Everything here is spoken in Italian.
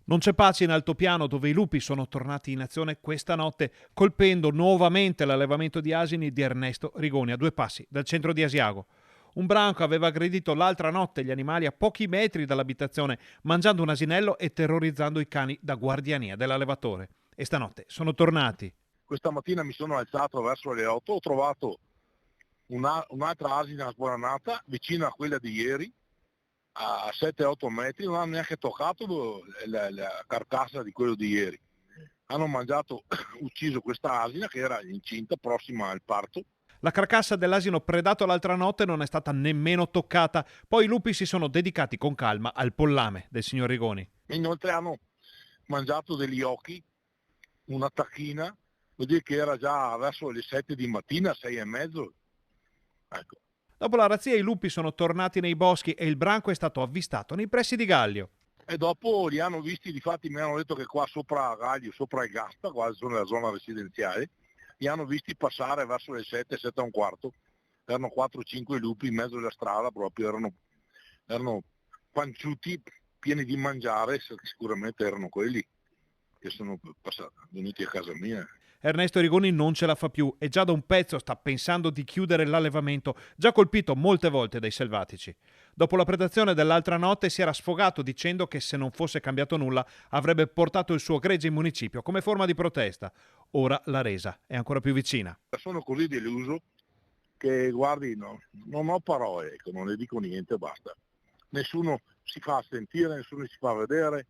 Non c'è pace in altopiano, dove i lupi sono tornati in azione questa notte, colpendo nuovamente l'allevamento di asini di Ernesto Rigoni, a 2 passi dal centro di Asiago. Un branco aveva aggredito l'altra notte gli animali a pochi metri dall'abitazione, mangiando un asinello e terrorizzando i cani da guardiania dell'allevatore. E stanotte sono tornati. Questa mattina mi sono alzato verso le 8, ho trovato un'altra asina sboranata vicino a quella di ieri, a 7-8 metri, non hanno neanche toccato la carcassa di quello di ieri. Hanno mangiato, ucciso questa asina che era incinta, prossima al parto. La carcassa dell'asino predato l'altra notte non è stata nemmeno toccata, poi i lupi si sono dedicati con calma al pollame del signor Rigoni. Inoltre hanno mangiato degli occhi, una tacchina, vuol dire che era già verso le 7 di mattina, 6 e mezzo. Ecco. Dopo la razzia i lupi sono tornati nei boschi e il branco è stato avvistato nei pressi di Gallio. E dopo li hanno visti, difatti mi hanno detto che qua sopra Gaglio, sopra il Gasta, quasi nella zona residenziale, li hanno visti passare verso le 7, 7 e un quarto. Erano 4-5 lupi in mezzo alla strada, proprio erano panciuti, pieni di mangiare, sicuramente erano quelli che sono venuti a casa mia. Ernesto Rigoni non ce la fa più e già da un pezzo sta pensando di chiudere l'allevamento, già colpito molte volte dai selvatici. Dopo la predazione dell'altra notte si era sfogato dicendo che se non fosse cambiato nulla avrebbe portato il suo gregge in municipio come forma di protesta. Ora la resa è ancora più vicina. Sono così deluso che, guardi, no, non ho parole, ecco, non ne dico niente, basta. Nessuno si fa sentire, nessuno si fa vedere,